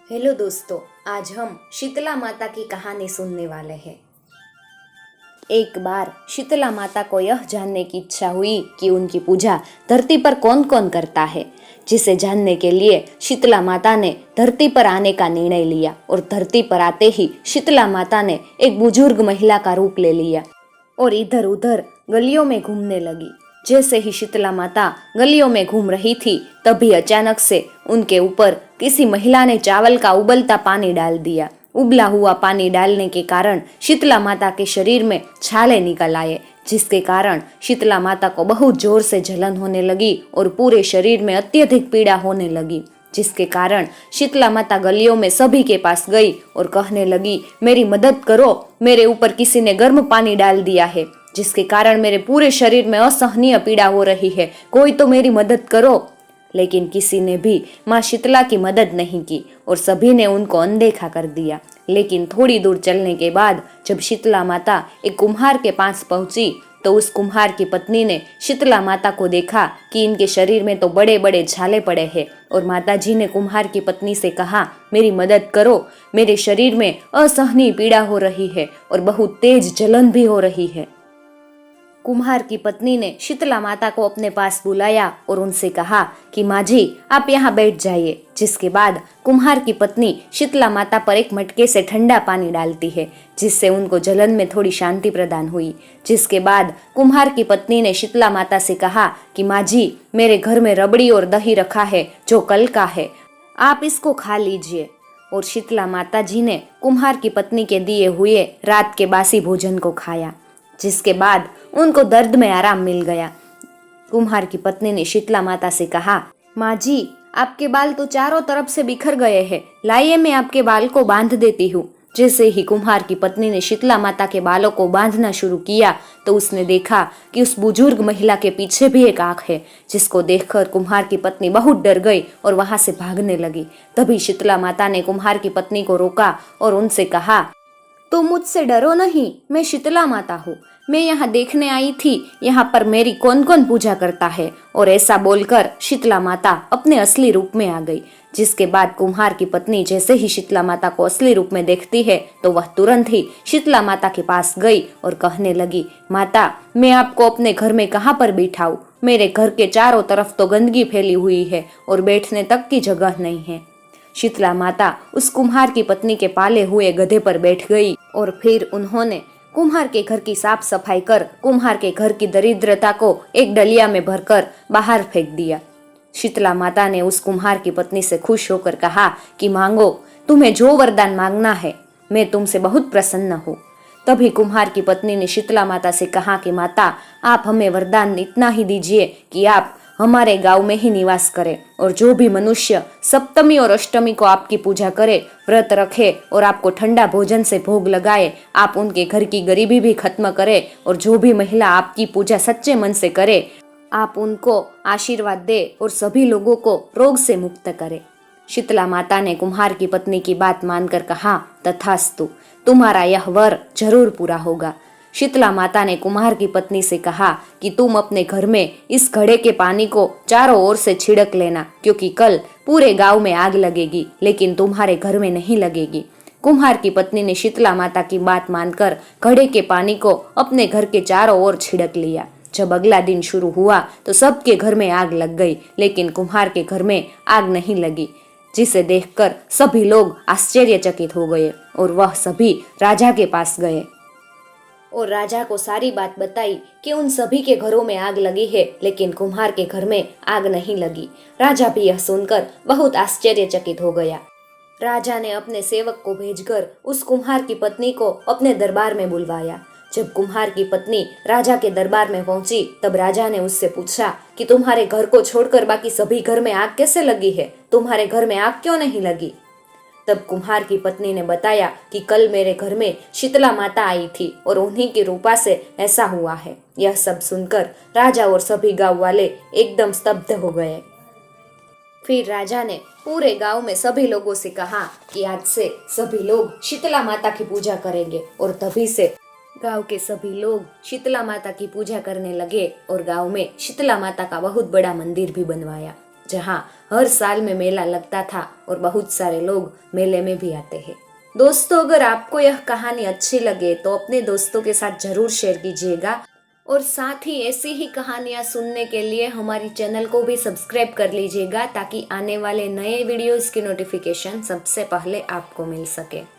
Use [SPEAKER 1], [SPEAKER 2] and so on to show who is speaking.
[SPEAKER 1] Hello दोस्तों, आज हम शीतला माता की कहानी सुनने वाले हैं। एक बार शीतला माता को यह जानने की इच्छा हुई कि उनकी पूजा धरती पर कौन कौन करता है, जिसे जानने के लिए शीतला माता ने धरती पर आने का निर्णय लिया। और धरती पर आते ही शीतला माता ने एक बुजुर्ग महिला का रूप ले लिया और इधर उधर गलियों में घूमने लगी। जैसे ही शीतला माता गलियों में घूम रही थी, तभी अचानक से उनके ऊपर किसी महिला ने चावल का उबलता पानी डाल दिया। उबला हुआ पानी डालने के कारण शीतला माता के शरीर में छाले निकल आए, जिसके कारण शीतला माता को बहुत जोर से जलन होने लगी और पूरे शरीर में अत्यधिक पीड़ा होने लगी। जिसके कारण शीतला माता गलियों में सभी के पास गई और कहने लगी, मेरी मदद करो, मेरे ऊपर किसी ने गर्म पानी डाल दिया है, जिसके कारण मेरे पूरे शरीर में असहनीय पीड़ा हो रही है, कोई तो मेरी मदद करो। लेकिन किसी ने भी माँ शीतला की मदद नहीं की और सभी ने उनको अनदेखा कर दिया। लेकिन थोड़ी दूर चलने के बाद जब शीतला माता एक कुम्हार के पास पहुंची, तो उस कुम्हार की पत्नी ने शीतला माता को देखा कि इनके शरीर में तो बड़े बड़े छाले पड़े हैं। और माता जी ने कुम्हार की पत्नी से कहा, मेरी मदद करो, मेरे शरीर में असहनीय पीड़ा हो रही है और बहुत तेज जलन भी हो रही है। कुम्हार की पत्नी ने शीतला माता को अपने पास बुलाया और उनसे कहा कि माँ जी, आप यहाँ बैठ जाइए। जिसके बाद कुम्हार की पत्नी शीतला माता पर एक मटके से ठंडा पानी डालती है, जिससे उनको जलन में थोड़ी शांति प्रदान हुई। जिसके बाद कुम्हार की पत्नी ने शीतला माता से कहा कि माँ जी, मेरे घर में रबड़ी और दही रखा है जो कल का है, आप इसको खा लीजिए। और शीतला माता जी ने कुम्हार की पत्नी के दिए हुए रात के बासी भोजन को खाया, जिसके बाद उनको दर्द में आराम मिल गया। कुम्हार की पत्नी ने शीतला माता से कहा, माँ जी, आपके बाल तो चारों तरफ से बिखर गए हैं, लाइए मैं आपके बाल को बांध देती हूँ। जैसे ही कुम्हार की पत्नी ने शीतला माता के बालों को बांधना शुरू किया, तो उसने देखा कि उस बुजुर्ग महिला के पीछे भी एक आंख है, जिसको देखकर कुम्हार की पत्नी बहुत डर गई और वहां से भागने लगी। तभी शीतला माता ने कुम्हार की पत्नी को रोका और उनसे कहा, तुम मुझसे डरो नहीं, मैं शीतला माता हूँ, मैं यहाँ देखने आई थी यहाँ पर मेरी कौन कौन पूजा करता है। और ऐसा बोलकर शीतला माता अपने असली रूप में आ गई। जिसके बाद कुम्हार की पत्नी जैसे ही शीतला माता को असली रूप में देखती है, तो वह तुरंत ही शीतला माता के पास गई और कहने लगी, माता, मैं आपको अपने घर में कहाँ पर बिठाऊं, मेरे घर के चारों तरफ तो गंदगी फैली हुई है और बैठने तक की जगह नहीं है। शीतला माता उस कुम्हार की पत्नी के पाले हुए गधे पर बैठ गई और फिर उन्होंने कुम्हार के घर की साफ सफाई कर कुम्हार के घर की दरिद्रता को एक डलिया में भरकर बाहर फेंक दिया। शीतला माता ने उस कुम्हार की पत्नी से खुश होकर कहा कि मांगो, तुम्हें जो वरदान मांगना है, मैं तुमसे बहुत प्रसन्न हूँ। तभी कुम्हार की पत्नी ने शीतला माता से कहा कि माता, आप हमें वरदान इतना ही दीजिए कि आप हमारे गांव में ही निवास करें और जो भी मनुष्य सप्तमी और अष्टमी को आपकी पूजा करे, व्रत रखे और आपको ठंडा भोजन से भोग लगाए, आप उनके घर की गरीबी भी खत्म करें और जो भी महिला आपकी पूजा सच्चे मन से करे, आप उनको आशीर्वाद दे और सभी लोगों को रोग से मुक्त करे। शीतला माता ने कुम्हार की पत्नी की बात मानकर कहा, तथास्तु, तुम्हारा यह वर जरूर पूरा होगा। शीतला माता ने कुम्हार की पत्नी से कहा कि तुम अपने घर में इस घड़े के पानी को चारों ओर से छिड़क लेना, क्योंकि कल पूरे गांव में आग लगेगी, लेकिन तुम्हारे घर में नहीं लगेगी। कुम्हार की पत्नी ने शीतला माता की बात मानकर घड़े के पानी को अपने घर के चारों ओर छिड़क लिया। जब अगला दिन शुरू हुआ तो सबके घर में आग लग गई, लेकिन कुम्हार के घर में आग नहीं लगी, जिसे देखकर सभी लोग आश्चर्यचकित हो गए और वह सभी राजा के पास गए और राजा को सारी बात बताई कि उन सभी के घरों में आग लगी है, लेकिन कुम्हार के घर में आग नहीं लगी। राजा भी यह सुनकर बहुत आश्चर्यचकित हो गया। राजा ने अपने सेवक को भेजकर उस कुम्हार की पत्नी को अपने दरबार में बुलवाया। जब कुम्हार की पत्नी राजा के दरबार में पहुंची, तब राजा ने उससे पूछा कि तुम्हारे घर को छोड़कर बाकी सभी घर में आग कैसे लगी है, तुम्हारे घर में आग क्यों नहीं लगी। तब कुम्हार की पत्नी ने बताया कि कल मेरे घर में शीतला माता आई थी और उन्हीं की रूपा से ऐसा हुआ है। यह सब सुनकर राजा और सभी गांव वाले एकदम स्तब्ध हो गए। फिर राजा ने पूरे गांव में सभी लोगों से कहा कि आज से सभी लोग शीतला माता की पूजा करेंगे। और तभी से गांव के सभी लोग शीतला माता की पूजा करने लगे और गांव में शीतला माता का बहुत बड़ा मंदिर भी बनवाया। जहाँ हर साल में मेला लगता था और बहुत सारे लोग मेले में भी आते हैं। दोस्तों, अगर आपको यह कहानी अच्छी लगे तो अपने दोस्तों के साथ जरूर शेयर कीजिएगा और साथ ही ऐसी ही कहानियाँ सुनने के लिए हमारी चैनल को भी सब्सक्राइब कर लीजिएगा ताकि आने वाले नए वीडियोस की नोटिफिकेशन सबसे पहले आपको मिल सके।